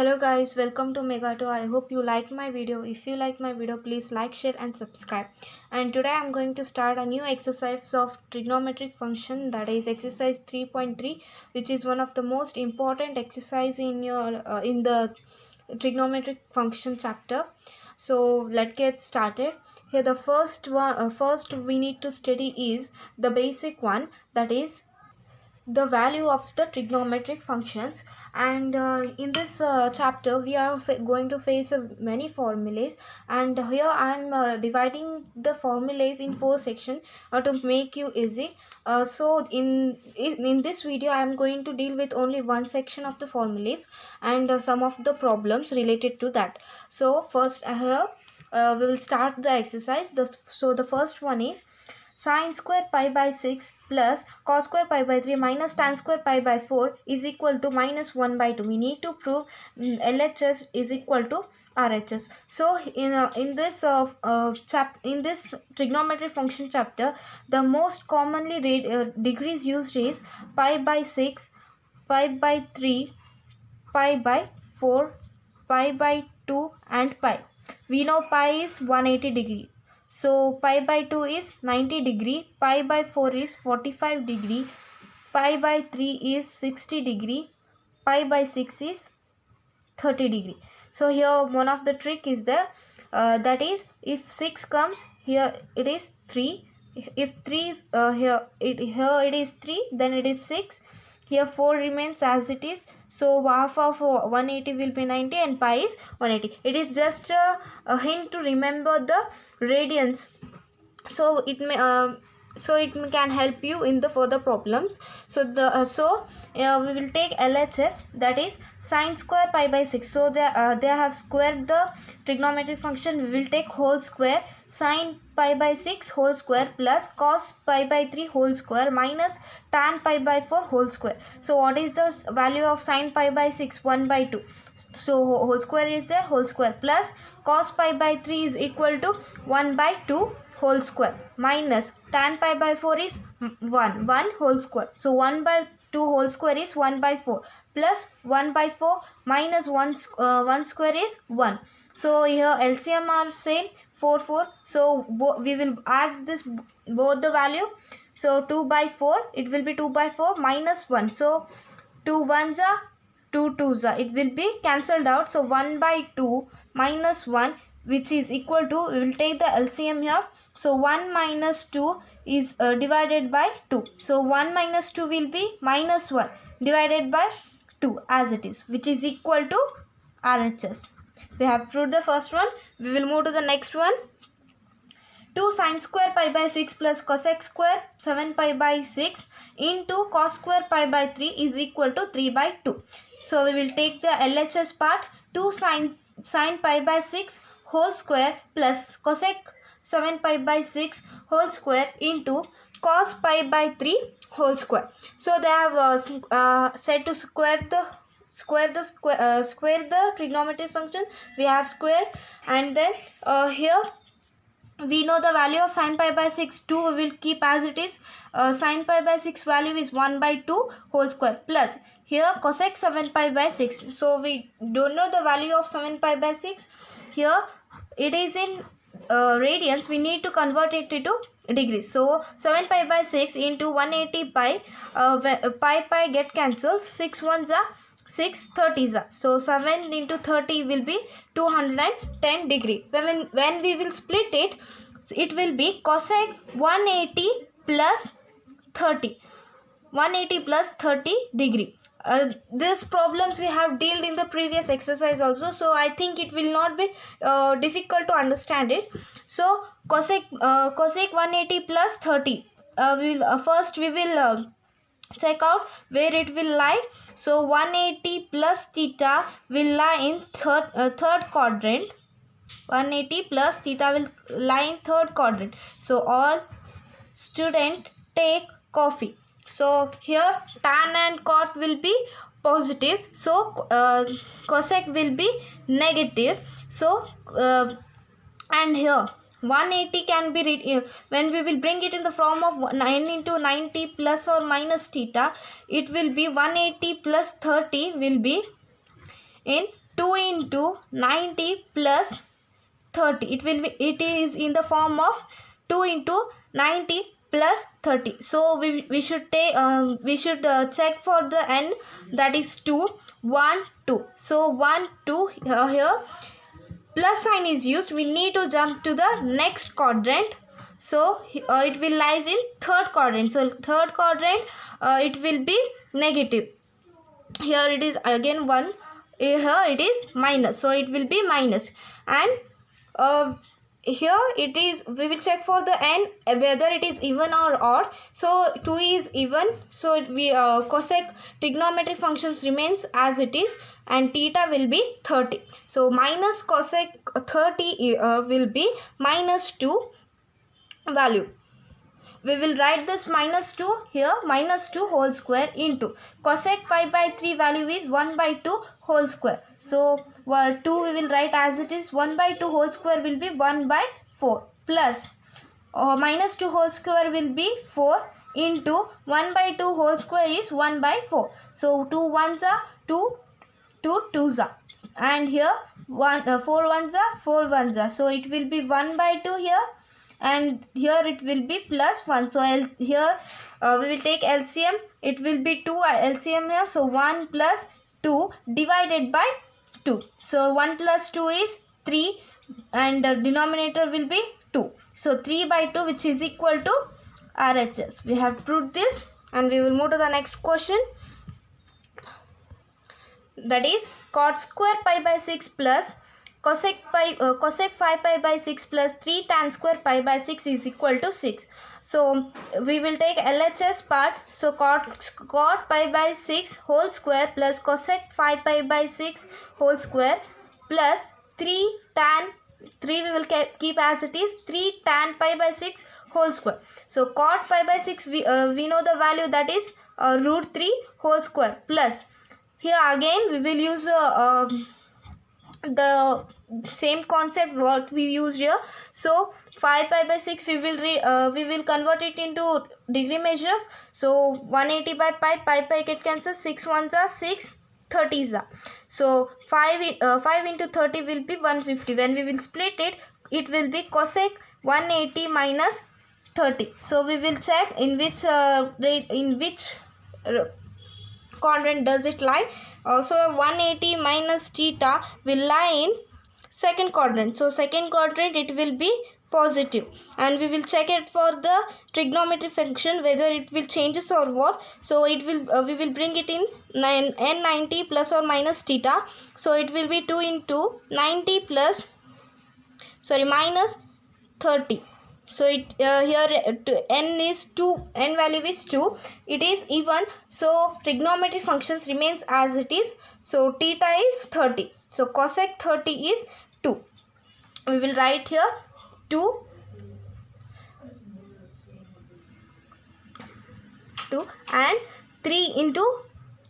Hello guys, welcome to Megato. I hope you like my video. If you like my video, please like, share and subscribe. And today I'm going to start a new exercise of trigonometric function, that is exercise 3.3, which is one of the most important exercise in the trigonometric function chapter. So let's get started. Here the first we need to study is the basic one, that is the value of the trigonometric functions. And in this chapter we are going to face many formulas, and here I am dividing the formulas in 4 sections to make you easy. So in this video I am going to deal with only one section of the formulas and some of the problems related to that. So first here we will start the exercise. So the first one is sin square pi by 6 plus cos square pi by 3 minus tan square pi by 4 is equal to minus 1 by 2. We need to prove LHS is equal to RHS. So in this trigonometry function chapter, the most commonly degrees used is pi by 6, pi by 3, pi by 4, pi by 2 and pi. We know pi is 180 degree. So pi by 2 is 90 degree, pi by 4 is 45 degree, pi by 3 is 60 degree, pi by 6 is 30 degree. So here one of the trick is there, that is if 6 comes here it is 3, if 3 is here it is 3, then it is 6, here 4 remains as it is. So half of 180 will be 90 and pi is 180. It is just a hint to remember the radians, so it can help you in the further problems. So we will take LHS, that is sin square pi by 6. So they have squared the trigonometric function. We will take whole square, sin pi by 6 whole square plus cos pi by 3 whole square minus tan pi by 4 whole square. So what is the value of sin pi by 6? 1 by 2. So whole square is there, whole square plus cos pi by 3 is equal to 1 by 2 whole square minus tan pi by 4 is 1 whole square. So 1 by 2 whole square is 1 by 4 plus 1 by 4 minus 1 square is 1. So here LCM are same, 4. So we will add this both the value. So 2 by 4, it will be 2 by 4 minus 1. So 2 ones are 2 twos are, it will be cancelled out. So 1 by 2 minus 1, which is equal to, we will take the LCM here. So 1 minus 2 is divided by 2. So 1 minus 2 will be minus 1 divided by 2 as it is, which is equal to RHS. We have proved the first one. We will move to the next one. 2 sin square pi by 6 plus cosec square 7 pi by 6 into cos square pi by 3 is equal to 3 by 2. So we will take the LHS part. 2 sin pi by 6 whole square plus cosec 7 pi by 6 whole square into cos pi by 3 whole square. So they have said to square the trigonometric function. We have squared, and then here we know the value of sin pi by 6. 2 we will keep as it is. Sin pi by 6 value is 1 by 2 whole square plus here cosec 7 pi by 6. So we don't know the value of 7 pi by 6. Here it is in radians. We need to convert it into degrees. So 7 pi by 6 into 180 pi, pi get cancelled. 6 ones are 6, 30s are. So 7 into 30 will be 210 degree. When we will split it, it will be cosec 180 plus 30. 180 plus 30 degree. These problems we have dealt in the previous exercise also, so I think it will not be difficult to understand it. So cosec 180 plus 30, first we will check out where it will lie. So 180 plus theta will lie in third quadrant. 180 plus theta will lie in third quadrant. So all student take coffee. So here tan and cot will be positive, so cosec will be negative. So and here 180 can be when we will bring it in the form of 9 into 90 plus or minus theta, it will be 180 plus 30 will be in 2 into 90 plus 30. It is in the form of 2 into 90 plus 30. So we should take check for the n, that is 2, 1, 2. So 1, 2 here plus sign is used. We need to jump to the next quadrant. So it will lies in third quadrant. So third quadrant it will be negative. Here it is again 1. Here it is minus. So it will be minus. And here it is, we will check for the n whether it is even or odd. So 2 is even. So we cosec trigonometric functions remains as it is, and theta will be 30. So minus cosec 30 will be minus 2 value. We will write this minus 2 here, minus 2 whole square into cosec pi by 3 value is 1 by 2 whole square. So 2 we will write as it is, 1 by 2 whole square will be 1 by 4 plus minus 2 whole square will be 4 into 1 by 2 whole square is 1 by 4. So 2 ones are 2, 2 twos are, and here 4 ones are 4 ones are. So it will be 1 by 2 here, and here it will be plus 1. So here we will take LCM. It will be 2 LCM here. So 1 plus 2 divided by 2. So 1 plus 2 is 3, and the denominator will be 2. So 3 by 2, which is equal to RHS. We have proved this, and we will move to the next question. That is cot square pi by 6 plus cosec 5 pi by 6 plus 3 tan square pi by 6 is equal to 6. So we will take LHS part. So cot pi by 6 whole square plus cosec 5 pi by 6 whole square plus 3 tan, 3 we will keep as it is, 3 tan pi by 6 whole square. So cot pi by 6 we know the value, that is root 3 whole square, plus here again we will use the same concept what we used here. So 5 pi by 6 we will convert it into degree measures. So 180 by pi get cancelled, 6 ones are 6, 30s are. So 5 into 30 will be 150. When we will split it, it will be cosec 180 minus 30. So we will check in which quadrant does it lie. So 180 minus theta will lie in second quadrant. So second quadrant it will be positive, and we will check it for the trigonometry function whether it will changes or what. So it will we will bring it in n90 plus or minus theta. So it will be 2 into 90 plus minus 30. So it here n is 2, n value is 2, it is even. So trigonometry functions remains as it is. So theta is 30. So cosec 30 is 2. We will write here 2 and 3 into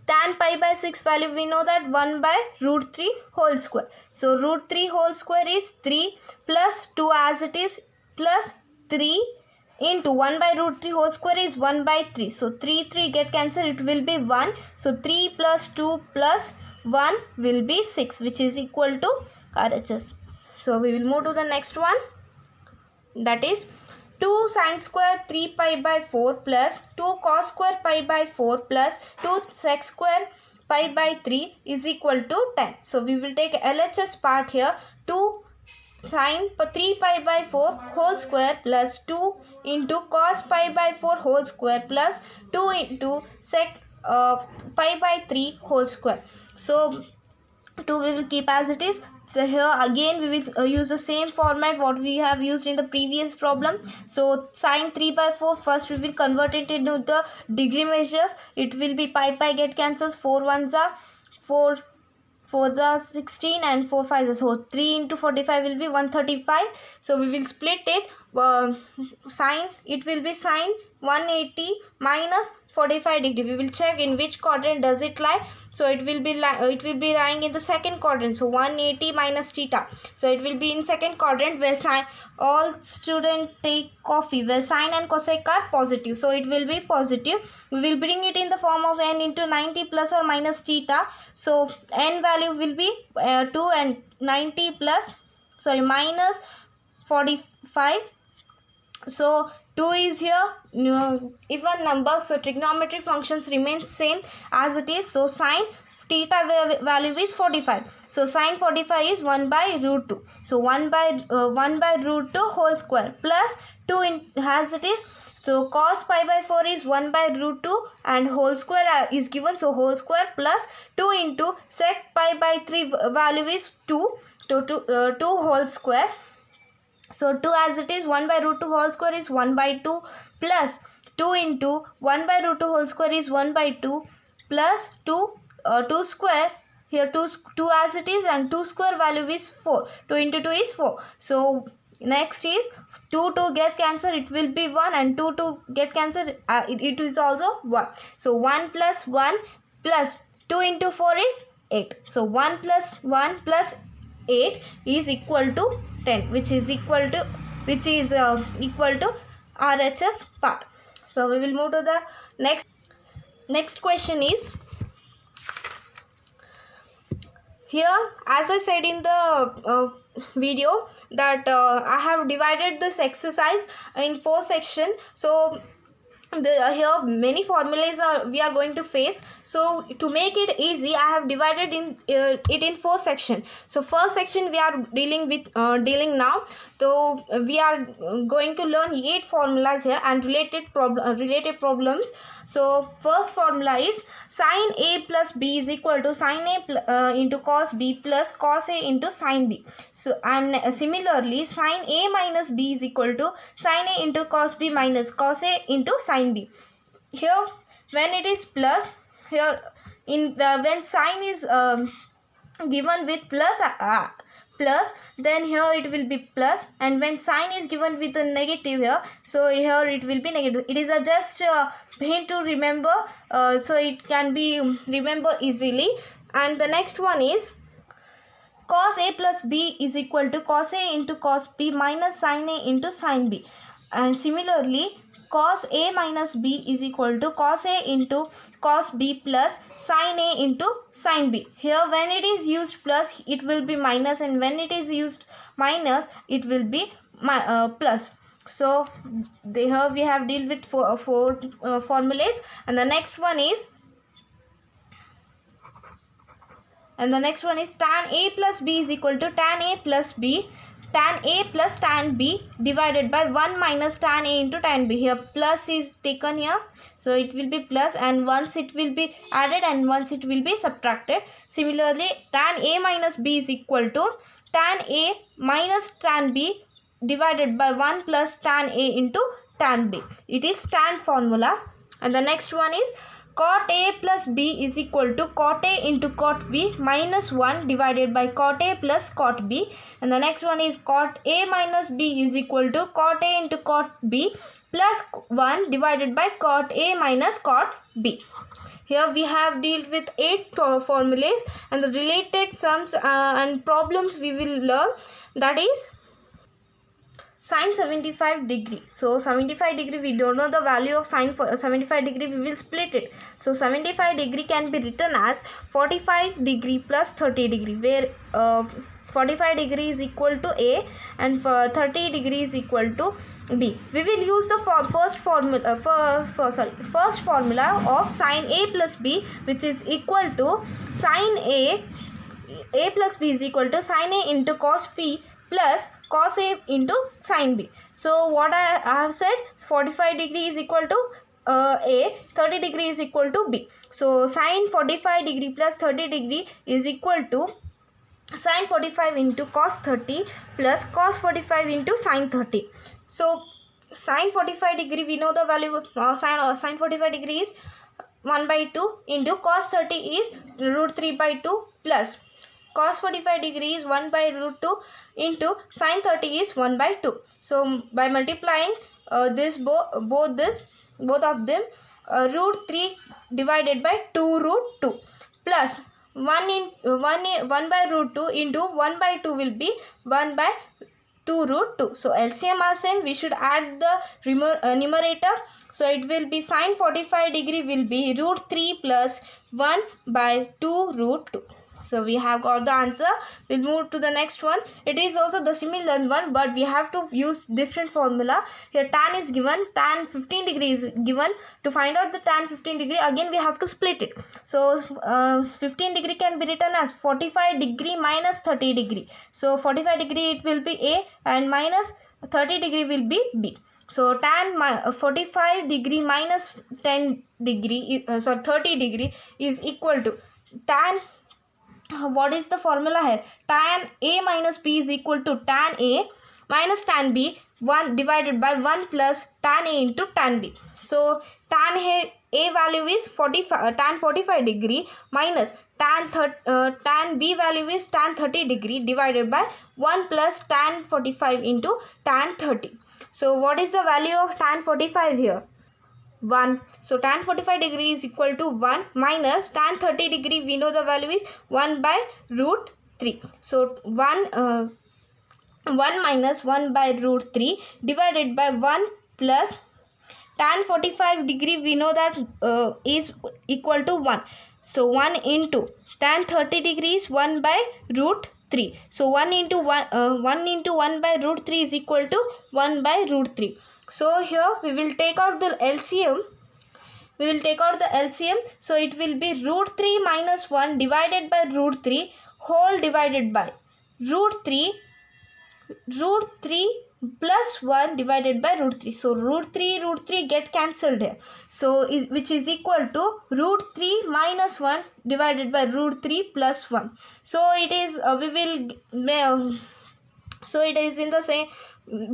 tan pi by 6 value, we know that 1 by root 3 whole square. So root 3 whole square is 3 plus 2 as it is, plus 3 into 1 by root 3 whole square is 1 by 3. So 3 get cancelled, it will be 1. So 3 plus 2 plus 1 will be 6, which is equal to RHS. So we will move to the next one. That is 2 sin square 3 pi by 4 plus 2 cos square pi by 4 plus 2 sec square pi by 3 is equal to 10. So we will take LHS part here. 2 sin 3 pi by 4 whole square plus 2 into cos pi by 4 whole square plus 2 into sec pi by 3 whole square. So 2 we will keep as it is. So here again we will use the same format what we have used in the previous problem. So sin 3 by 4, first we will convert it into the degree measures. It will be pi get cancels, 4 ones are 4 4s are 16 and 4 5s are, so 3 into 45 will be 135. So we will split it. It will be sin 180 minus 45 degree. We will check in which quadrant does it lie. So it will be lying in the second quadrant. So 180 minus theta. So it will be in second quadrant where all students take coffee, where sine and cosec are positive. So it will be positive. We will bring it in the form of n into 90 plus or minus theta. So n value will be 2 and 90 minus 45. So 2 is here even number, so trigonometric functions remain same as it is. So sine theta value is 45. So sine 45 is 1 by root 2. So 1 by root 2 whole square plus 2 as it is. So cos pi by 4 is 1 by root 2 and whole square is given. So whole square plus 2 into sec pi by 3 value is 2. So 2 whole square. So 2 as it is, 1 by root 2 whole square is 1 by 2 plus 2 into 1 by root 2 whole square is 1 by 2 plus 2 square. Here 2 as it is, and 2 square value is 4. 2 into 2 is 4. So next is 2 get cancelled, it will be 1, and 2 get cancelled, it is also 1. So 1 plus 1 plus 2 into 4 is 8. So 1 plus 1 plus 8 is equal to 10, which is equal to RHS path. So we will move to the next question. Is here, as I said in the video, that I have divided this exercise in 4 sections. So here many formulas we are going to face. So to make it easy, I have divided it in 4 sections. So first section we are dealing now. So we are going to learn 8 formulas here and related problems. So first formula is sin A plus B is equal to sin A into cos B plus cos A into sin B. So and similarly sin A minus B is equal to sin A into cos B minus cos A into sin B. Here when it is plus, here when sign is given with plus, then here it will be plus, and when sign is given with a negative here, so here it will be negative. It is just hint to remember, so it can be remember easily. And the next one is cos A plus B is equal to cos A into cos B minus sin A into sin B. And similarly cos A minus B is equal to cos A into cos B plus sin A into sin B. Here when it is used plus, it will be minus, and when it is used minus, it will be plus. So here we have dealt with four formulas. And the next one is tan A plus B is equal to tan A plus B, tan A plus tan B divided by 1 minus tan A into tan B. Here plus is taken here, so it will be plus, and once it will be added and once it will be subtracted. Similarly tan A minus B is equal to tan A minus tan B divided by 1 plus tan A into tan B. It is tan formula. And the next one is cot A plus B is equal to cot A into cot B minus 1 divided by cot A plus cot B. And the next one is cot A minus B is equal to cot A into cot B plus 1 divided by cot A minus cot B. Here we have dealt with 8 formulas, and the related sums and problems we will learn, that is sin 75 degree. So 75 degree, we don't know the value of sin for 75 degree, we will split it. So 75 degree can be written as 45 degree plus 30 degree, where 45 degree is equal to A and 30 degree is equal to B. We will use the first formula of sin A plus B, which is equal to sin A plus B is equal to sin A into cos B plus cos A into sin B. So what I have said, 45 degree is equal to A, 30 degree is equal to B. So sin 45 degree plus 30 degree is equal to sin 45 into cos 30 plus cos 45 into sin 30. So sin 45 degree, we know the value of sin 45 degree is 1 by 2 into cos 30 is root 3 by 2 plus cos 45 degree is 1 by root 2 into sin 30 is 1 by 2. So by multiplying both of them, root 3 divided by 2 root 2 plus 1 by root 2 into 1 by 2 will be 1 by 2 root 2. So LCM are same. We should add the numerator. So it will be sine 45 degree will be root 3 plus 1 by 2 root 2. So we have got the answer. We'll move to the next one. It is also the similar one, but we have to use different formula. Here tan is given, tan 15 degree is given. To find out the tan 15 degree, again we have to split it. So 15 degree can be written as 45 degree minus 30 degree. So 45 degree it will be A and minus 30 degree will be B. So tan 45 degree minus 10 degree, 30 degree is equal to tan. What is the formula here? Tan A minus B is equal to tan A minus tan B 1 divided by 1 plus tan A into tan B. So tan A value is tan 45 degree minus tan B value is tan 30 degree divided by 1 plus tan 45 into tan 30. So what is the value of tan 45 here? 1. So tan 45 degree is equal to 1 minus tan 30 degree, we know the value is 1 by root 3. So 1 minus 1 by root 3 divided by 1 plus tan 45 degree, we know that is equal to 1. So 1 into tan 30 degree is 1 by root 3. So 1 into 1 by root 3 is equal to 1 by root 3. So here we will take out the LCM. So it will be root 3 minus 1 divided by root 3 whole divided by root 3 plus 1 divided by root 3. So root 3 get cancelled here. So which is equal to root 3 minus 1 divided by root 3 plus 1. So it is so it is in the same,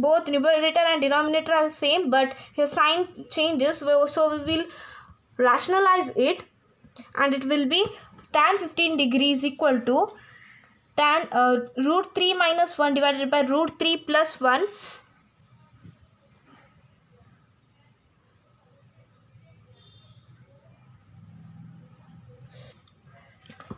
both numerator and denominator are same, but here sign changes. So we will rationalize it, and it will be tan 15 degree is equal to tan root 3 minus 1 divided by root 3 plus 1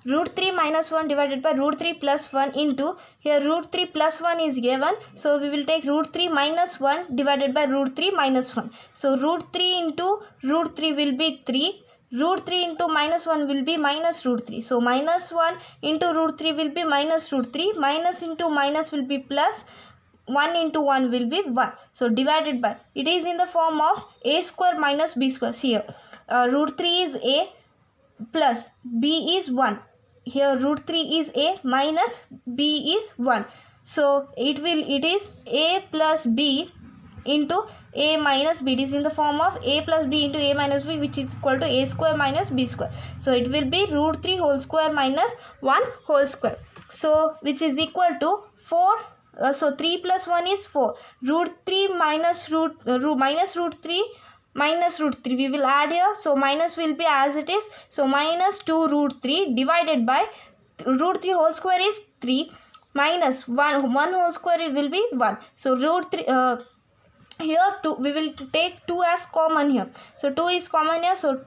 root 3 minus 1 divided by root 3 plus 1 into, here root 3 plus 1 is given. So we will take root 3 minus 1 divided by root 3 minus 1. So root 3 into root 3 will be 3. Root 3 into minus 1 will be minus root 3. So minus 1 into root 3 will be minus root 3. Minus into minus will be plus. 1 into 1 will be 1. So divided by, it is in the form of a square minus b square. See here, root 3 is a plus b is 1. Here root 3 is a minus b is 1. So it is a plus b into a minus b. It is in the form of a plus b into a minus b, which is equal to a square minus b square. So it will be root 3 whole square minus 1 whole square. So which is equal to 4. So 3 plus 1 is 4. Root 3 minus root 3 minus root 3 we will add here. So minus will be as it is. So minus 2 root 3 divided by root 3 whole square is 3 minus 1 whole square will be 1. So root 3 here 2, we will take 2 as common here. So 2 is common here. So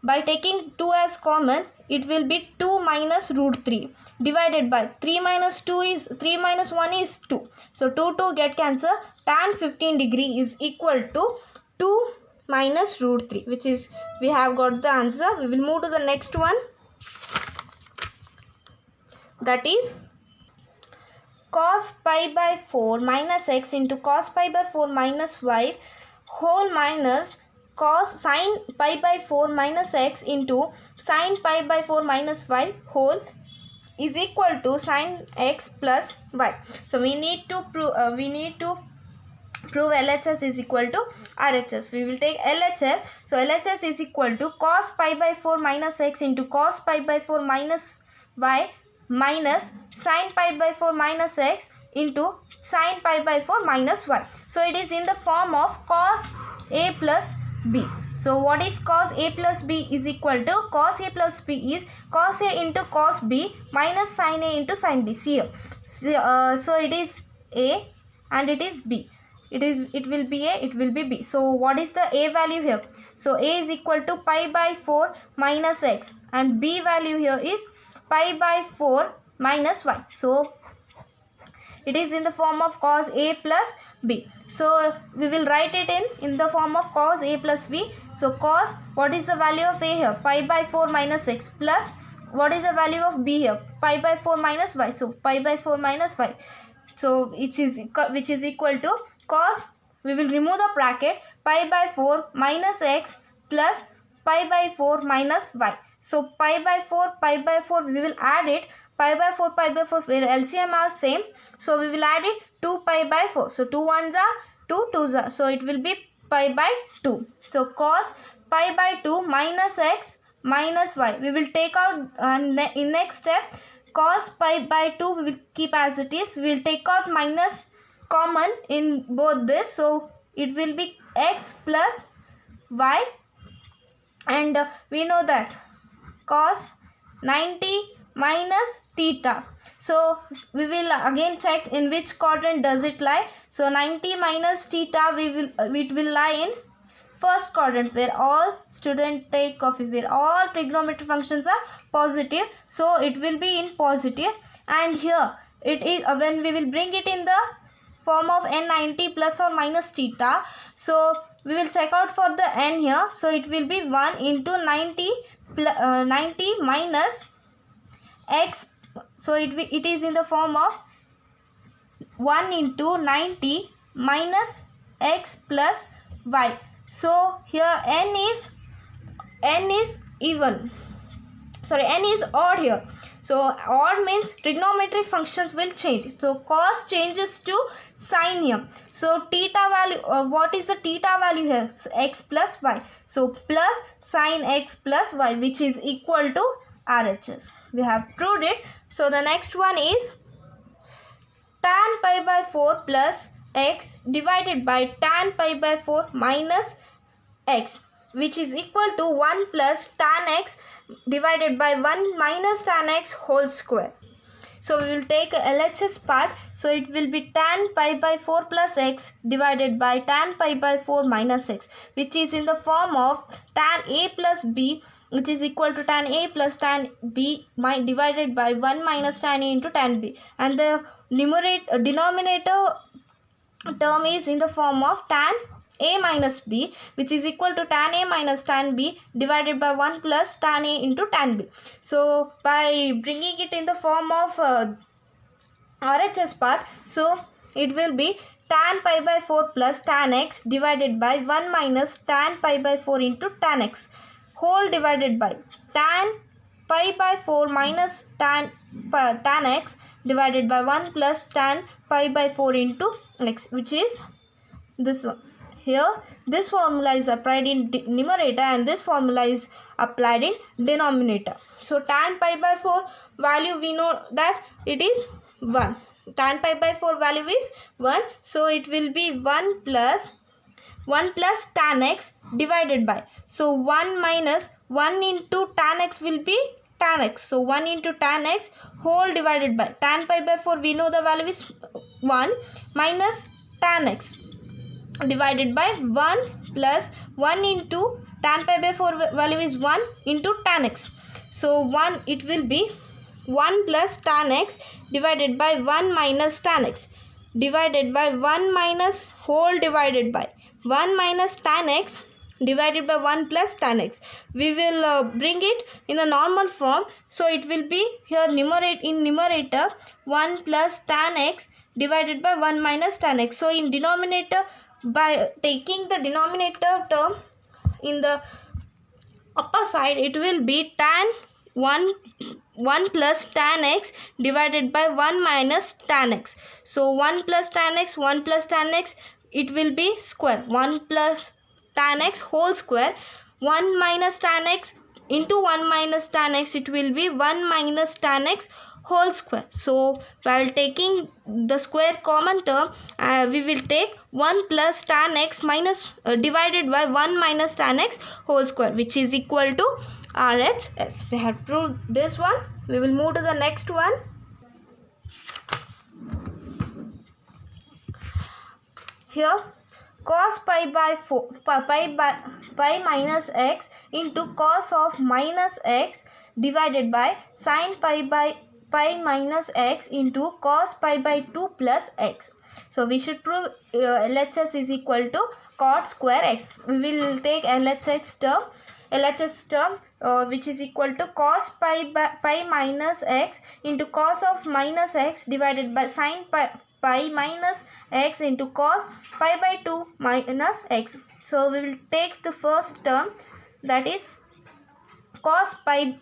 by taking 2 as common, it will be 2 minus root 3 divided by 3 minus 1 is 2. So 2 get cancelled. Tan 15 degree is equal to 2 minus root 3, which is, we have got the answer. We will move to the next one. That is cos pi by 4 minus x into cos pi by 4 minus y whole minus cos sin pi by 4 minus x into sin pi by 4 minus y whole is equal to sin x plus y. So we need to prove LHS is equal to RHS. We will take LHS. So LHS is equal to cos pi by 4 minus x into cos pi by 4 minus y minus sin pi by 4 minus x into sin pi by 4 minus y. So it is in the form of cos a plus b. So what is cos a plus b is equal to, cos a plus b is cos a into cos b minus sin a into sin b. See here. So it is a and it is b. it will be A, it will be B. So what is the A value here? So A is equal to pi by 4 minus x, and B value here is pi by 4 minus y. So it is in the form of cos A plus B. So we will write it in the form of cos A plus B. So cos, what is the value of A here? Pi by 4 minus x, plus what is the value of B here? Pi by 4 minus y. So pi by 4 minus y. So which is equal to cos, we will remove the bracket, pi by 4 minus x plus pi by 4 minus y. So pi by 4 we will add it, pi by 4 where LCM are same, so we will add it 2 pi by 4. So 2 ones are 2, 2s are, so it will be pi by 2. So cos pi by 2 minus x minus y, we will take out in next step cos pi by 2 we will keep as it is, we will take out minus common in both this, so it will be x plus y, and we know that cos 90 minus theta. So we will again check in which quadrant does it lie. So 90 minus theta it will lie in first quadrant, where all student take coffee, where all trigonometric functions are positive, so it will be in positive. And here it is when we will bring it in the form of n90 plus or minus theta, so we will check out for the n here. So it will be 1 into 90 minus x, so it is in the form of 1 into 90 minus x plus y. So here n is even, sorry, n is odd here. So odd means trigonometric functions will change. So cos changes to sin here. So theta value, what is the theta value here? X plus y. So plus sin x plus y, which is equal to RHS. We have proved it. So the next one is tan pi by 4 plus x divided by tan pi by 4 minus x, which is equal to 1 plus tan x divided by 1 minus tan x whole square. So we will take a LHS part. So it will be tan pi by 4 plus x divided by tan pi by 4 minus x, which is in the form of tan a plus b, which is equal to tan a plus tan b divided by 1 minus tan a into tan b. And the denominator term is in the form of tan a minus b, which is equal to tan a minus tan b divided by 1 plus tan a into tan b. So by bringing it in the form of RHS part, so it will be tan pi by 4 plus tan x divided by 1 minus tan pi by 4 into tan x whole divided by tan pi by 4 minus tan x divided by 1 plus tan pi by 4 into x, which is this one. Here this formula is applied in numerator and this formula is applied in denominator. So tan pi by 4 value, we know that it is 1. Tan pi by 4 value is 1. So it will be 1 plus tan x divided by, so 1 minus 1 into tan x will be tan x. So 1 into tan x whole divided by tan pi by 4, we know the value is 1 minus tan x divided by 1 plus 1 into tan pi by 4 value is 1 into tan x. So 1, it will be 1 plus tan x divided by 1 minus tan x divided by 1 minus whole divided by 1 minus tan x divided by 1 plus tan x. We will bring it in the normal form. So it will be here numerator 1 plus tan x divided by 1 minus tan x. So in denominator, by taking the denominator term in the upper side, it will be tan 1 plus tan x divided by 1 minus tan x. So 1 plus tan x, 1 plus tan x, it will be square, 1 plus tan x whole square, 1 minus tan x into 1 minus tan x, it will be 1 minus tan x whole square. So while taking the square common term, we will take 1 plus tan x minus divided by 1 minus tan x whole square, which is equal to RHS. We have proved this one. We will move to the next one. here cos pi by 4 pi minus x into cos of minus x divided by sin pi by pi minus x into cos pi by 2 plus x. So we should prove LHS is equal to cot square x. We will take LHS term which is equal to cos pi minus x into cos of minus x divided by sin pi minus x into cos pi by 2 minus x. So we will take the first term, that is cos pi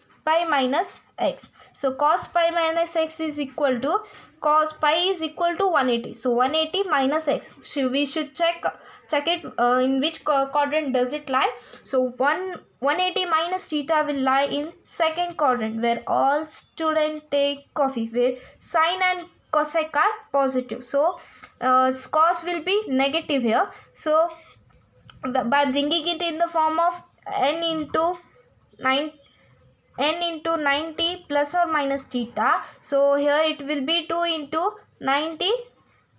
minus x. So cos pi minus x is equal to cos pi is equal to 180. So 180 minus x. So we should check it in which quadrant does it lie. So 180 minus theta will lie in second quadrant, where all students take coffee, where sine and cosec are positive. So cos will be negative here. So by bringing it in the form of n into 90 plus or minus theta, so here it will be 2 into 90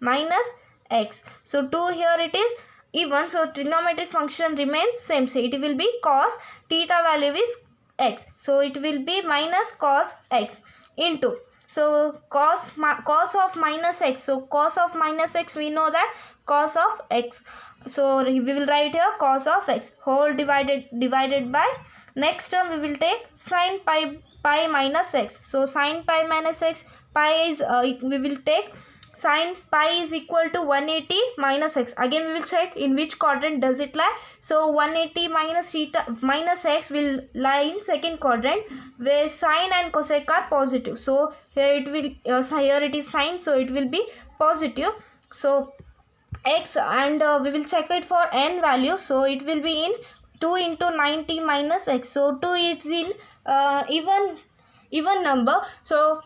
minus x. So 2 here it is even, so trigonometric function remains same. So it will be cos, theta value is x, so it will be minus cos x into, so cos of minus x. So cos of minus x, we know that cos of x, so we will write here cos of x whole divided by, next term we will take sin pi minus x. So sin pi minus x, pi is we will take sin pi is equal to 180 minus x. Again we will check in which quadrant does it lie. So 180 minus theta minus x will lie in second quadrant, where sine and cosec are positive. So here it will here it is sine, so it will be positive. So x, and we will check it for n value. So it will be in 2 into 90 minus x. So 2 is in even number, so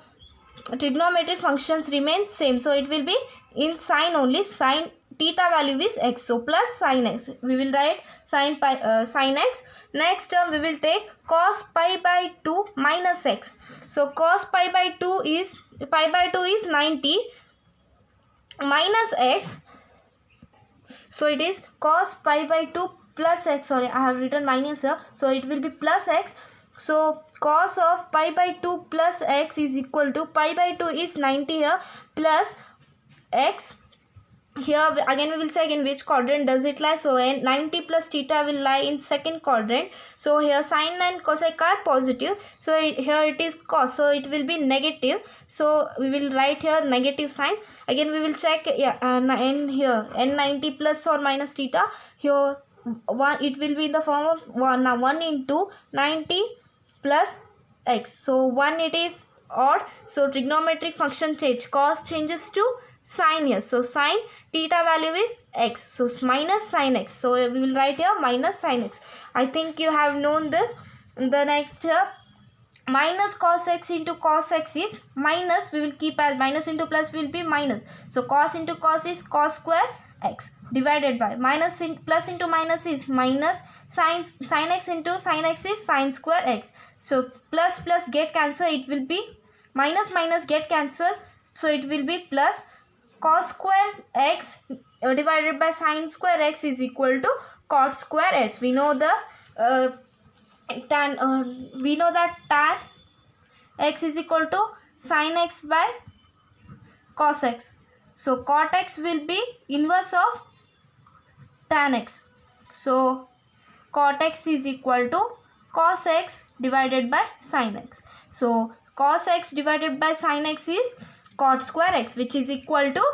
trigonometric functions remain same. So it will be in sine only. Sine theta value is x, so plus sine x. We will write sine x. Next term we will take cos pi by 2 minus x. So cos pi by 2 is 90 minus x. So it is cos pi by 2 plus x. Sorry, I have written minus here. So it will be plus x. So cos of pi by 2 plus x is equal to, pi by 2 is 90 here, plus x. Here again we will check in which quadrant does it lie. So 90 plus theta will lie in second quadrant. So here sine and cosec are positive. So here it is cos, so it will be negative. So we will write here negative sign. Again we will check and here n90 plus or minus theta. Here it will be in the form of 1 into 90 plus x. So 1 it is odd. So trigonometric function change. Cos changes to sine here. So sine theta value is x. So minus sine x. So we will write here minus sine x. I think you have known this. The next here, minus cos x into cos x is minus. We will keep as minus into plus will be minus. So cos into cos is cos square x divided by minus plus into minus is minus sin x into sin x is sin square x. So plus plus get cancel, it will be minus minus get cancel, so it will be plus cos square x divided by sin square x is equal to cot square x. We know the tan x is equal to sin x by cos x. So cot x will be inverse of tan x. So cot x is equal to cos x divided by sin x. So cos x divided by sin x is cot square x, which is equal to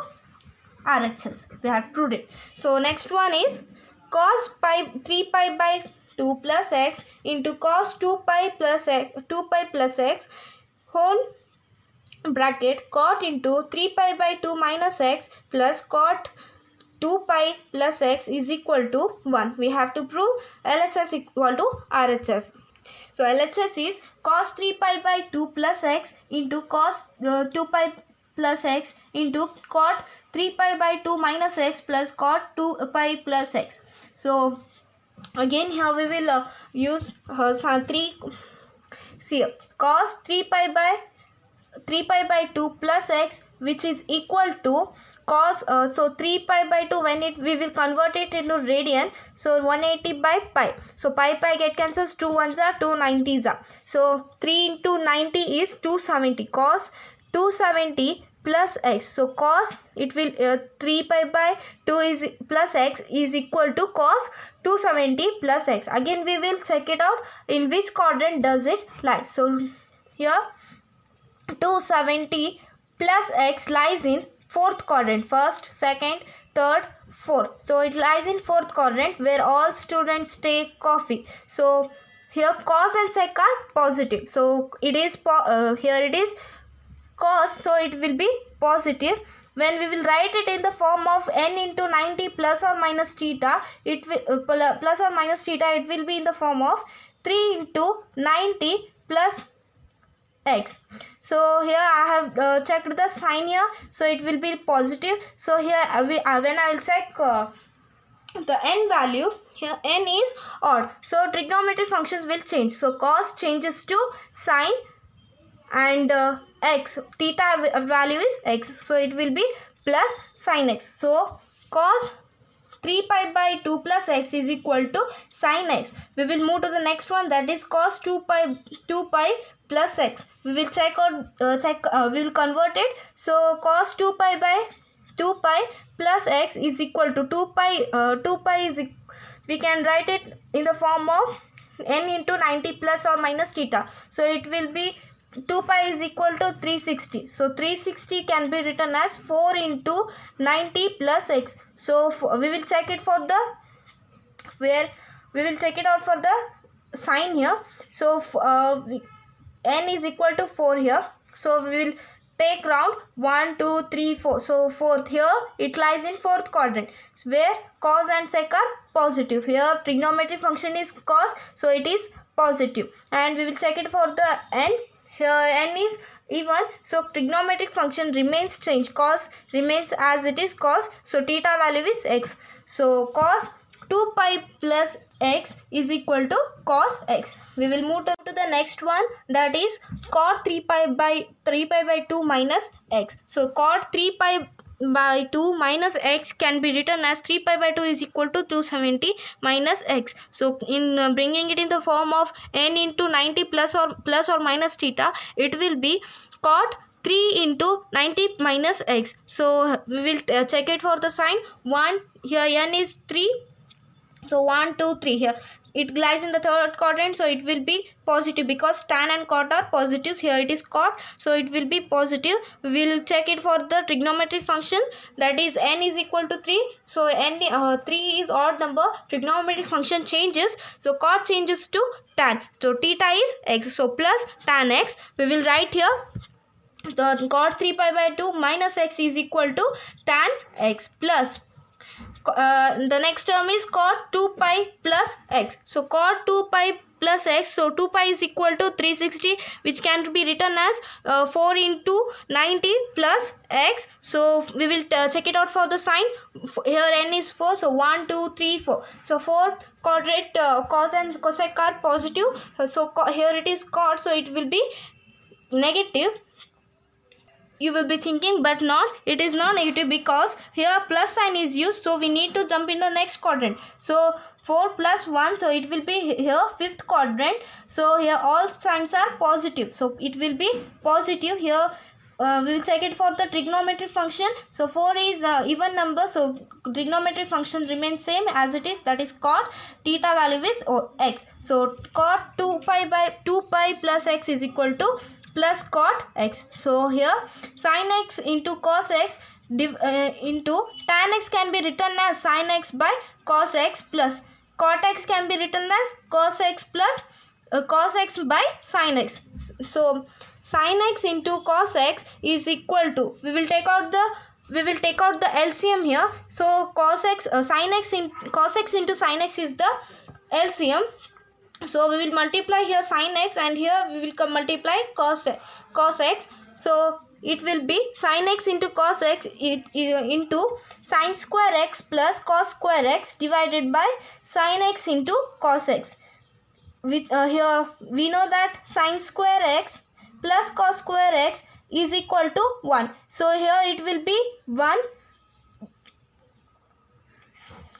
RHS. We have proved it. So next one is cos 3 pi by 2 plus x into cos 2 pi plus x whole bracket cot into 3 pi by 2 minus x plus cot 2 pi plus x is equal to 1. We have to prove LHS equal to RHS. So LHS is cos 3 pi by 2 plus x into cos 2 pi plus x into cot 3 pi by 2 minus x plus cot 2 pi plus x. So again here we will use cos 3 pi by 2 plus x, which is equal to cos, so 3 pi by 2, when we will convert it into radian, so 180 by pi. So pi get cancels, 2 ones are 2 90s are. So 3 into 90 is 270. Cos 270 plus x. So cos, it will 3 pi by 2 is plus x is equal to cos 270 plus x. Again we will check it out in which quadrant does it lie. So here 270 plus x lies in fourth quadrant, first, second, third, fourth. So it lies in fourth quadrant where all students take coffee. So here cos and sec are positive. So it is here it is cos, so it will be positive. When we will write it in the form of n into 90 plus or minus theta, it will plus or minus theta, it will be in the form of 3 into 90 plus x. So here I have checked the sign here, so it will be positive. So here when I will check the n value, here n is odd, so trigonometric functions will change. So cos changes to sine, and x, theta value is x, so it will be plus sine x. So cos 3 pi by 2 plus x is equal to sine x. We will move to the next one, that is cos 2 pi plus x. We will check out we will convert it. So cos 2 pi by 2 pi plus x is equal to 2 pi is, we can write it in the form of n into 90 plus or minus theta. So it will be 2 pi is equal to 360. So 360 can be written as 4 into 90 plus x. So we will check it for the, where we will check it out for the sign here. So n is equal to 4 here. So we will take round 1, 2, 3, 4. So fourth, here it lies in fourth quadrant where cos and sec are positive. Here trigonometric function is cos, so it is positive. And we will check it for the n. Here n is even, so trigonometric function remains change. Cos remains as it is cos, so theta value is x. So cos 2 pi plus x is equal to cos x. We will move to the next one, that is cot 3 pi by 2 minus x. So cot 3 pi by 2 minus x can be written as 3 pi by 2 is equal to 270 minus x. So in bringing it in the form of n into 90 plus or minus theta, it will be cot 3 into 90 minus x. So we will check it for the sign. 1, here n is 3, so 1, 2, 3, here it lies in the third quadrant, so it will be positive because tan and cot are positives. Here it is cot, so it will be positive. We will check it for the trigonometric function, that is n is equal to 3. So n 3 is odd number, trigonometric function changes, so cot changes to tan, so theta is x, so plus tan x. We will write here the cot 3 pi by 2 minus x is equal to tan x plus the next term is cot 2 pi plus x. So cot 2 pi plus x, so 2 pi is equal to 360, which can be written as 4 into 90 plus x. So we will check it out for the sign. Here n is 4, so 1, 2, 3, 4. So fourth quadrant cos and cosec are positive. So here it is cot, so it will be negative. You will be thinking, but not, it is not negative because here plus sign is used, so we need to jump in the next quadrant. So 4 plus 1, so it will be here fifth quadrant. So here all signs are positive, so it will be positive. Here we will check it for the trigonometric function. So 4 is even number, so trigonometric function remains same as it is, that is cot, theta value is x. So cot 2 pi plus x is equal to plus cot x. So here sin x into cos x into tan x can be written as sin x by cos x, plus cot x can be written as cos x plus cos x by sin x. So sin x into cos x is equal to, we will take out the LCM here. So cos x sin x in cos x into sin x is the LCM. So we will multiply here sin x, and here we will multiply cos x. So it will be sin x into cos x into sin square x plus cos square x divided by sin x into cos x. Which here we know that sin square x plus cos square x is equal to 1. So here it will be 1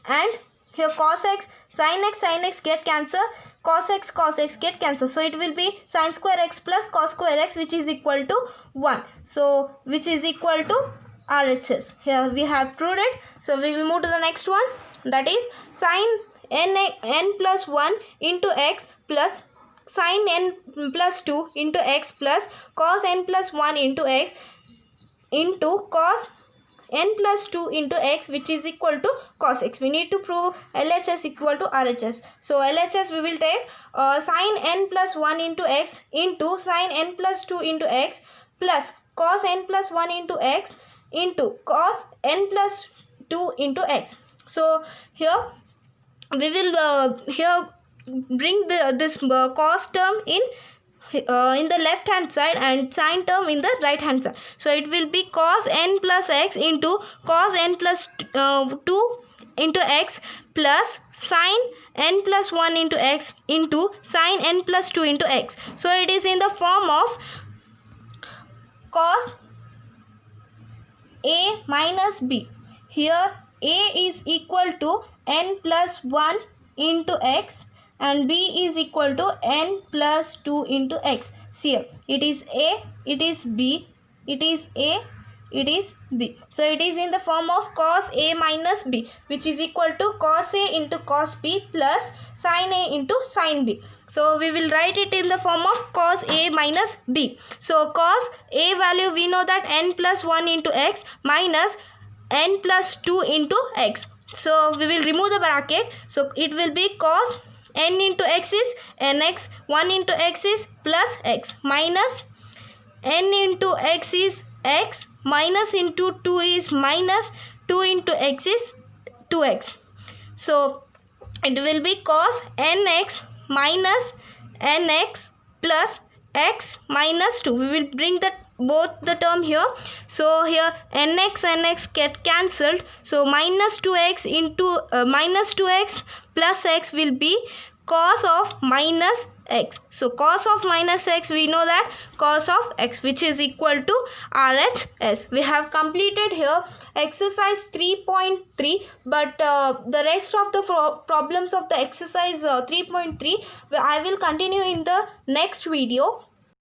and here cos x sin x get cancel, cos x get cancel. So it will be sin square x plus cos square x, which is equal to 1. So which is equal to RHS. Here we have proved it. So we will move to the next one, that is sin n plus 1 into x plus sin n plus 2 into x plus cos n plus 1 into x into cos n plus 2 into x, which is equal to cos x. We need to prove LHS equal to RHS. So LHS we will take sin n plus 1 into x into sin n plus 2 into x plus cos n plus 1 into x into cos n plus 2 into x. So here we will here bring this cos term in the left hand side and sin term in the right hand side. So it will be cos n plus x into cos n plus 2 into x plus sin n plus 1 into x into sin n plus 2 into x. So it is in the form of cos a minus b. Here a is equal to n plus 1 into x and b is equal to n plus 2 into x. See here, it is a, it is b, it is a, it is b. So it is in the form of cos a minus b, which is equal to cos a into cos b plus sin a into sin b. So we will write it in the form of cos a minus b. So cos a value we know that n plus 1 into x minus n plus 2 into x. So we will remove the bracket. So it will be cos n into x is nx, 1 into x is plus x, minus n into x is x, minus into 2 is minus 2 into x is 2x. So it will be cos nx minus nx plus x minus 2. We will bring that both the term here. So here nx get cancelled. So minus 2x into minus 2x plus x will be cos of minus x. So cos of minus x, we know that cos of x, which is equal to RHS. We have completed here exercise 3.3, but the rest of the problems of the exercise 3.3 I will continue in the next video.